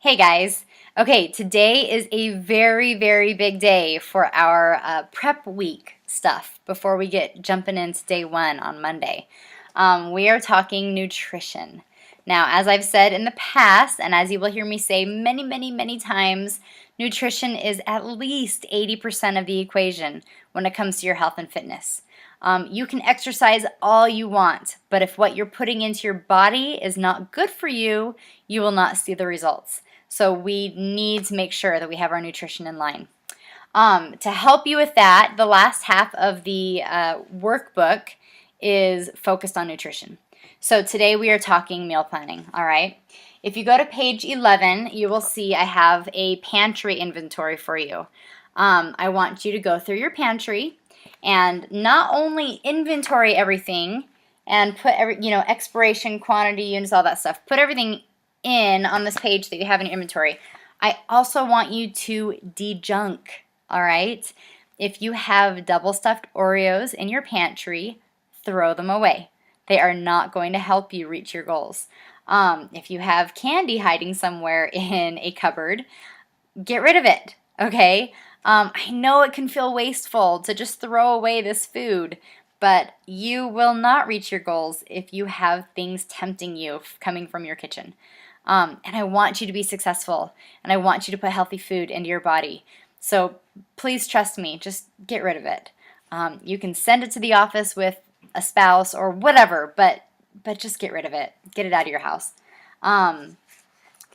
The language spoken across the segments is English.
Hey guys. Okay, today is a very, very big day for our prep week stuff before we get jumping into day one on Monday. We are talking nutrition. Now, as I've said in the past, and as you will hear me say many, many, many times, nutrition is at least 80% of the equation when it comes to your health and fitness. You can exercise all you want, but if what you're putting into your body is not good for you, you will not see the results. So we need to make sure that we have our nutrition in line. To help you with that, the last half of the workbook is focused on nutrition. So today we are talking meal planning, all right? If you go to page 11, you will see I have a pantry inventory for you. I want you to go through your pantry and not only inventory everything and put expiration, quantity, units, all that stuff. Put everything in on this page that you have in your inventory. I also want you to de-junk, all right? If you have double stuffed Oreos in your pantry, throw them away. They are not going to help you reach your goals. If you have candy hiding somewhere in a cupboard, get rid of it, okay? I know it can feel wasteful to just throw away this food, but you will not reach your goals if you have things tempting you coming from your kitchen. And I want you to be successful, and I want you to put healthy food into your body. So please trust me, just get rid of it. You can send it to the office with a spouse or whatever, but just get rid of it. Get it out of your house.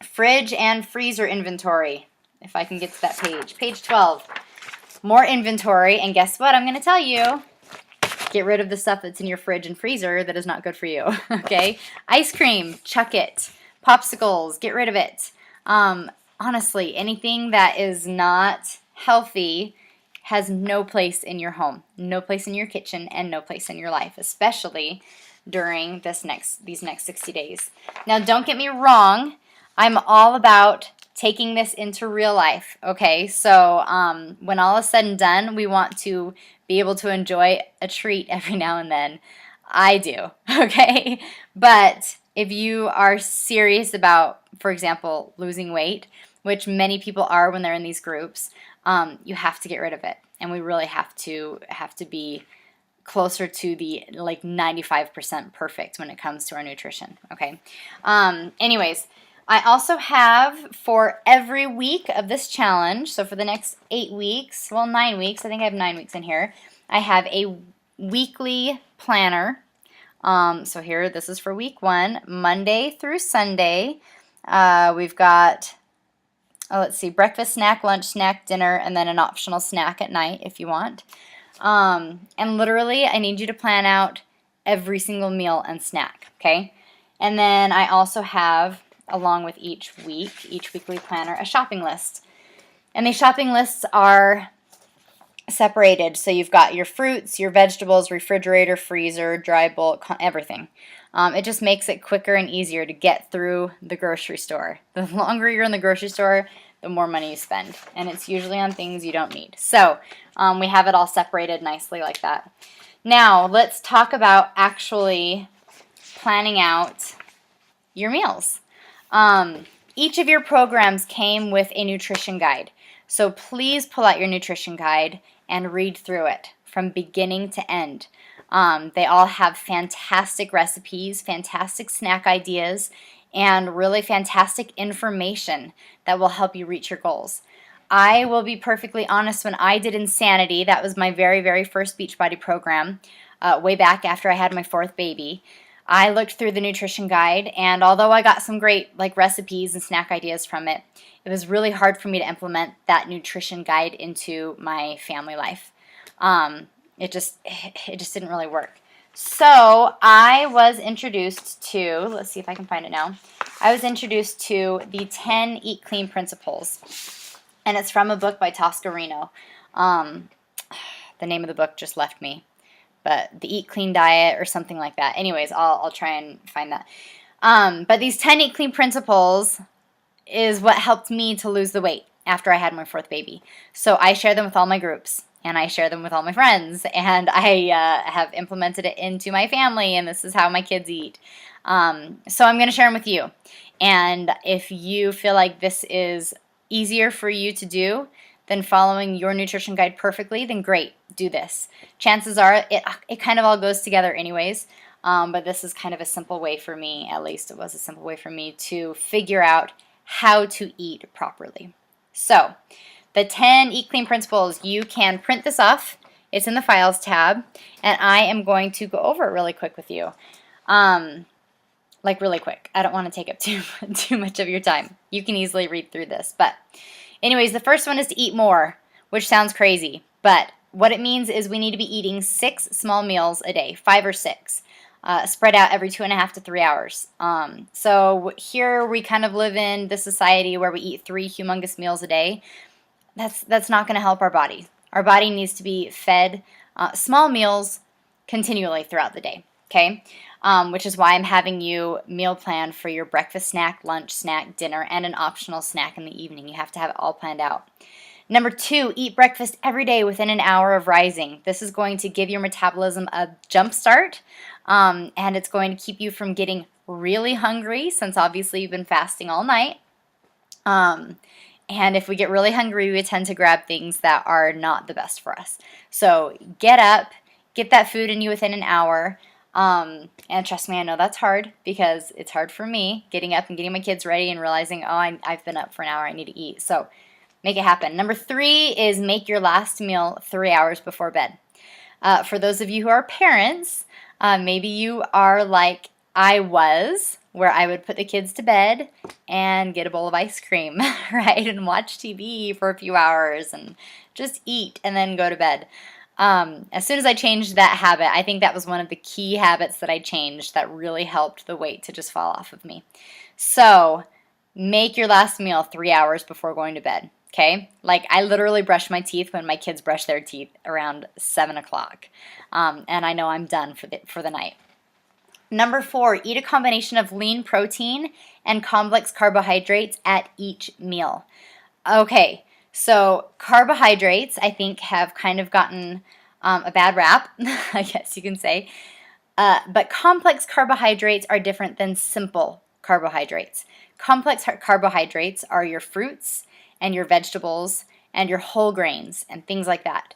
Fridge and freezer inventory. If I can get to that page. Page 12. More inventory, and guess what I'm going to tell you? Get rid of the stuff that's in your fridge and freezer that is not good for you, okay? Ice cream, chuck it. Popsicles, get rid of it. Honestly, anything that is not healthy has no place in your home, no place in your kitchen, and no place in your life, especially during these next 60 days. Now, don't get me wrong. I'm all about taking this into real life, okay? So when all is said and done, we want to be able to enjoy a treat every now and then. I do, okay? But if you are serious about, for example, losing weight, which many people are when they're in these groups, you have to get rid of it. And we really have to be closer to the 95% perfect when it comes to our nutrition, okay? Anyways, I also have for every week of this challenge, so for the next 8 weeks, well, 9 weeks, I think I have 9 weeks in here, I have a weekly planner. So here, this is for week 1, Monday through Sunday. We've got, let's see, breakfast, snack, lunch, snack, dinner, and then an optional snack at night if you want. And literally, I need you to plan out every single meal and snack, okay? And then I also have, along with each weekly planner, a shopping list. And these shopping lists are separated. So you've got your fruits, your vegetables, refrigerator, freezer, dry bulk, everything. It just makes it quicker and easier to get through the grocery store. The longer you're in the grocery store, the more money you spend. And it's usually on things you don't need. So we have it all separated nicely like that. Now let's talk about actually planning out your meals. Each of your programs came with a nutrition guide. So please pull out your nutrition guide and read through it from beginning to end. They all have fantastic recipes, fantastic snack ideas, and really fantastic information that will help you reach your goals. I will be perfectly honest, when I did Insanity, that was my very, very first Beachbody program, way back after I had my 4th baby, I looked through the nutrition guide, and although I got some great recipes and snack ideas from it, it was really hard for me to implement that nutrition guide into my family life. It just didn't really work. So I was introduced to, let's see if I can find it now. I was introduced to the 10 Eat Clean Principles, and it's from a book by Tosca Reno. The name of the book just left me. But the Eat Clean Diet or something like that. Anyways, I'll try and find that. But these 10 Eat Clean Principles is what helped me to lose the weight after I had my 4th baby. So I share them with all my groups, and I share them with all my friends, and I have implemented it into my family, and this is how my kids eat. So I'm going to share them with you. And if you feel like this is easier for you to do than following your nutrition guide perfectly, then great, do this. Chances are it kind of all goes together anyways, but this is kind of a simple way for me, at least it was a simple way for me to figure out how to eat properly. So, the 10 Eat Clean principles, you can print this off. It's in the Files tab, and I am going to go over it really quick with you. Like really quick. I don't want to take up too much of your time. You can easily read through this. But anyways, the first one is to eat more, which sounds crazy. But what it means is we need to be eating 6 small meals a day, 5 or 6, spread out every 2.5 to 3 hours. So here we kind of live in this society where we eat 3 humongous meals a day. That's not going to help our body. Our body needs to be fed small meals continually throughout the day. Okay, which is why I'm having you meal plan for your breakfast snack, lunch snack, dinner, and an optional snack in the evening. You have to have it all planned out. Number 2, eat breakfast every day within an hour of rising. This is going to give your metabolism a jump start, and it's going to keep you from getting really hungry, since obviously you've been fasting all night. And if we get really hungry, we tend to grab things that are not the best for us. So get up, get that food in you within an hour. And trust me, I know that's hard, because it's hard for me getting up and getting my kids ready and realizing, oh, I've been up for an hour, I need to eat. So make it happen. Number 3 is make your last meal 3 hours before bed. For those of you who are parents, maybe you are like I was, where I would put the kids to bed and get a bowl of ice cream, right, and watch TV for a few hours and just eat and then go to bed. As soon as I changed that habit, I think that was one of the key habits that I changed that really helped the weight to just fall off of me. So make your last meal 3 hours before going to bed, okay? Like, I literally brush my teeth when my kids brush their teeth around 7 o'clock, and I know I'm done for the night. Number 4, eat a combination of lean protein and complex carbohydrates at each meal. Okay, so carbohydrates, I think, have kind of gotten a bad rap, I guess you can say. But complex carbohydrates are different than simple carbohydrates. Complex carbohydrates are your fruits and your vegetables and your whole grains and things like that.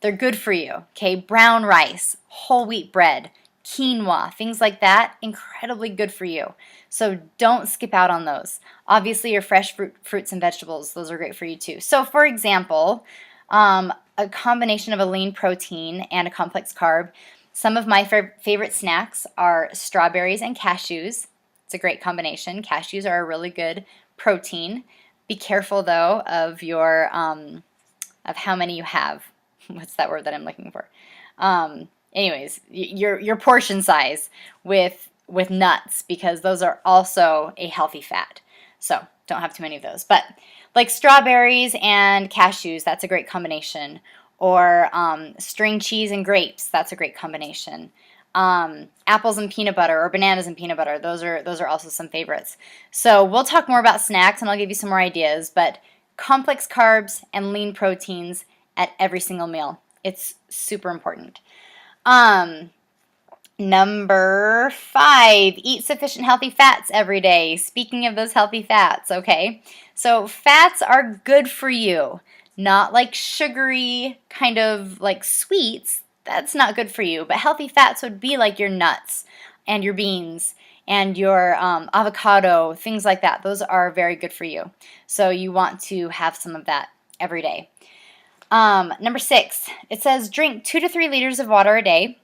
They're good for you, okay? Brown rice, whole wheat bread, quinoa, things like that, incredibly good for you. So don't skip out on those. Obviously, your fresh fruits and vegetables, those are great for you too. So for example, a combination of a lean protein and a complex carb. Some of my favorite snacks are strawberries and cashews. It's a great combination. Cashews are a really good protein. Be careful though of your of how many you have. What's that word that I'm looking for? Anyways, your portion size with nuts, because those are also a healthy fat. So don't have too many of those. But like strawberries and cashews, that's a great combination. Or string cheese and grapes, that's a great combination. Apples and peanut butter, or bananas and peanut butter, those are also some favorites. So we'll talk more about snacks, and I'll give you some more ideas. But complex carbs and lean proteins at every single meal. It's super important. Number 5, eat sufficient healthy fats every day. Speaking of those healthy fats, okay? So fats are good for you, not like sugary kind of like sweets. That's not good for you. But healthy fats would be like your nuts and your beans and your avocado, things like that. Those are very good for you. So you want to have some of that every day. Number 6, it says drink 2 to 3 liters of water a day.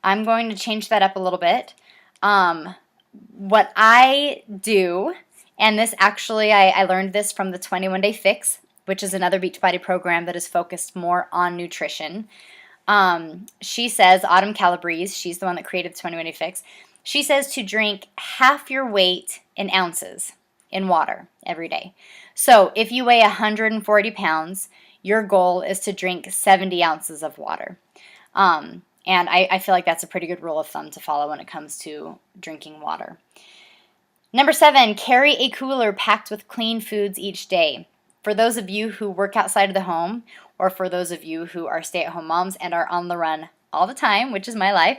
I'm going to change that up a little bit. What I do, and this actually, I learned this from the 21 Day Fix, which is another Beachbody program that is focused more on nutrition. She says, Autumn Calabrese, she's the one that created the 21 Day Fix, she says to drink half your weight in ounces in water every day. So if you weigh 140 pounds, your goal is to drink 70 ounces of water. And I feel like that's a pretty good rule of thumb to follow when it comes to drinking water. Number 7, carry a cooler packed with clean foods each day. For those of you who work outside of the home, or for those of you who are stay-at-home moms and are on the run all the time, which is my life,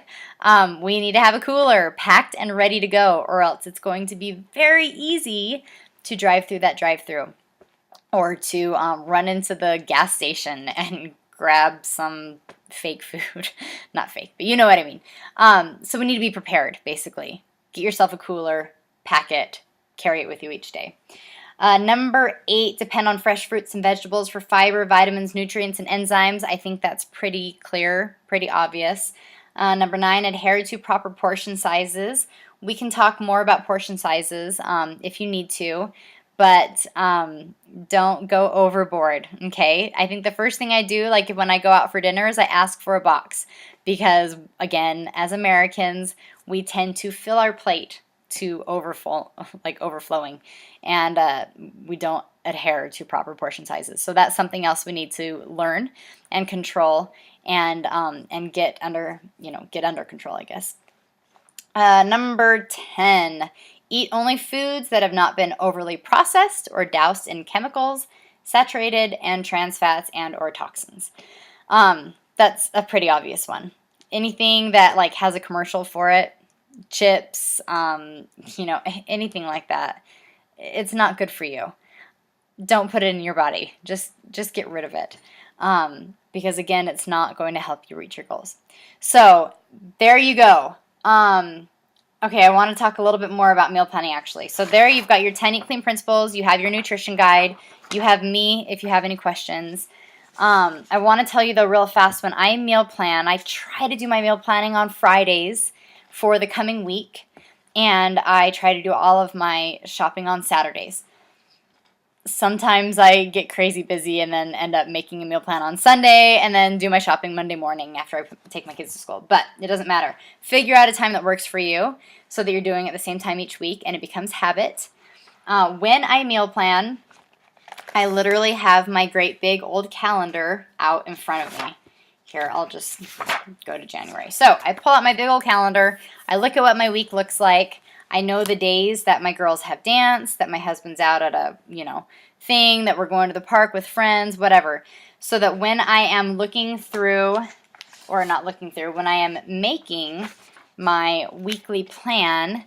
we need to have a cooler packed and ready to go, or else it's going to be very easy to drive through that drive-through, or to run into the gas station and grab some fake food. Not fake, but you know what I mean. So we need to be prepared, basically. Get yourself a cooler, pack it, carry it with you each day. Number 8, depend on fresh fruits and vegetables for fiber, vitamins, nutrients, and enzymes. I think that's pretty clear, pretty obvious. Number 9, adhere to proper portion sizes. We can talk more about portion sizes if you need to, but don't go overboard, okay? I think the first thing I do, like when I go out for dinner, is I ask for a box because, again, as Americans, we tend to fill our plate to overflowing, and we don't adhere to proper portion sizes. So that's something else we need to learn and control and get under control, I guess. Number 10, eat only foods that have not been overly processed or doused in chemicals, saturated and trans fats and or toxins. That's a pretty obvious one. Anything that like has a commercial for it, chips, anything like that, it's not good for you. Don't put it in your body. Just get rid of it. Because again, it's not going to help you reach your goals. So there you go. Okay, I want to talk a little bit more about meal planning actually. So there you've got your 10 Eat Clean principles. You have your nutrition guide. You have me if you have any questions. I want to tell you though real fast, when I meal plan, I try to do my meal planning on Fridays for the coming week, and I try to do all of my shopping on Saturdays. Sometimes I get crazy busy and then end up making a meal plan on Sunday and then do my shopping Monday morning after I take my kids to school. But it doesn't matter. Figure out a time that works for you so that you're doing it at the same time each week and it becomes habit. When I meal plan, I literally have my great big old calendar out in front of me. Here, I'll just go to January. So I pull out my big old calendar. I look at what my week looks like. I know the days that my girls have dance, that my husband's out at a, thing, that we're going to the park with friends, whatever. So that when I am looking through, or not looking through, when I am making my weekly plan,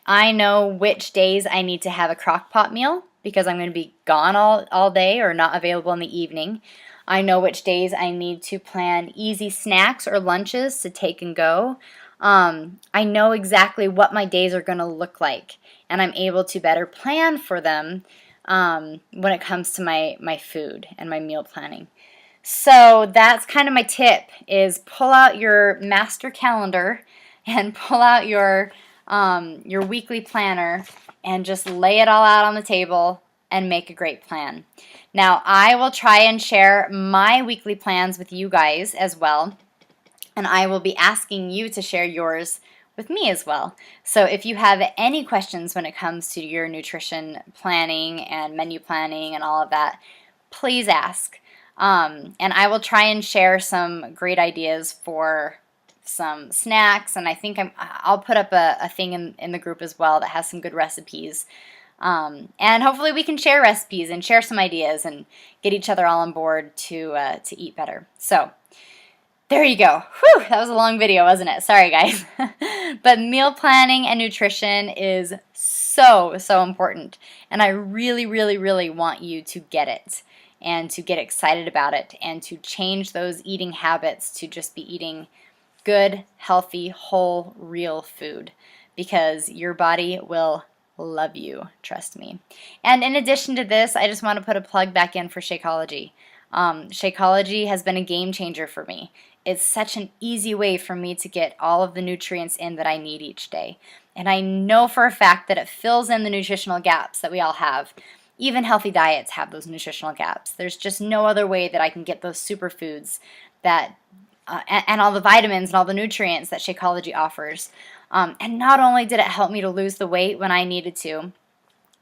I know which days I need to have a crock pot meal because I'm going to be gone all day or not available in the evening. I know which days I need to plan easy snacks or lunches to take and go. I know exactly what my days are going to look like, and I'm able to better plan for them when it comes to my food and my meal planning. So that's kind of my tip, is pull out your master calendar and pull out your weekly planner and just lay it all out on the table and make a great plan. Now, I will try and share my weekly plans with you guys as well, and I will be asking you to share yours with me as well. So if you have any questions when it comes to your nutrition planning and menu planning and all of that, please ask. And I will try and share some great ideas for some snacks, and I think I'll put up a thing in the group as well that has some good recipes. And hopefully we can share recipes and share some ideas and get each other all on board to eat better. So there you go. Whew, that was a long video, wasn't it? Sorry, guys. But meal planning and nutrition is so, so important. And I really, really, really want you to get it and to get excited about it and to change those eating habits to just be eating good, healthy, whole, real food, because your body will love you, trust me. And in addition to this, I just want to put a plug back in for Shakeology. Shakeology has been a game changer for me. It's such an easy way for me to get all of the nutrients in that I need each day. And I know for a fact that it fills in the nutritional gaps that we all have. Even healthy diets have those nutritional gaps. There's just no other way that I can get those superfoods that and all the vitamins and all the nutrients that Shakeology offers. And not only did it help me to lose the weight when I needed to,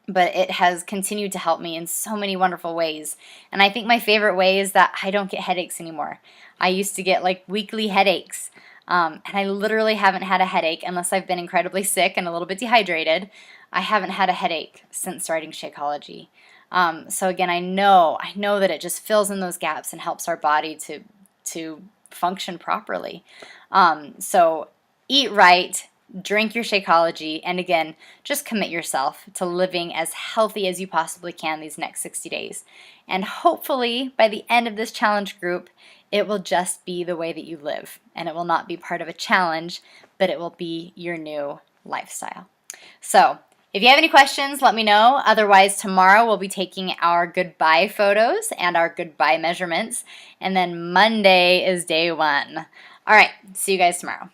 but it has continued to help me in so many wonderful ways. And I think my favorite way is that I don't get headaches anymore. I used to get like weekly headaches, and I literally haven't had a headache unless I've been incredibly sick and a little bit dehydrated. I haven't had a headache since starting Shakeology. So again, I know that it just fills in those gaps and helps our body to function properly. So eat right, drink your Shakeology, and again, just commit yourself to living as healthy as you possibly can these next 60 days. And hopefully, by the end of this challenge group, it will just be the way that you live, and it will not be part of a challenge, but it will be your new lifestyle. So, if you have any questions, let me know. Otherwise, tomorrow we'll be taking our goodbye photos and our goodbye measurements, and then Monday is day 1. All right, see you guys tomorrow.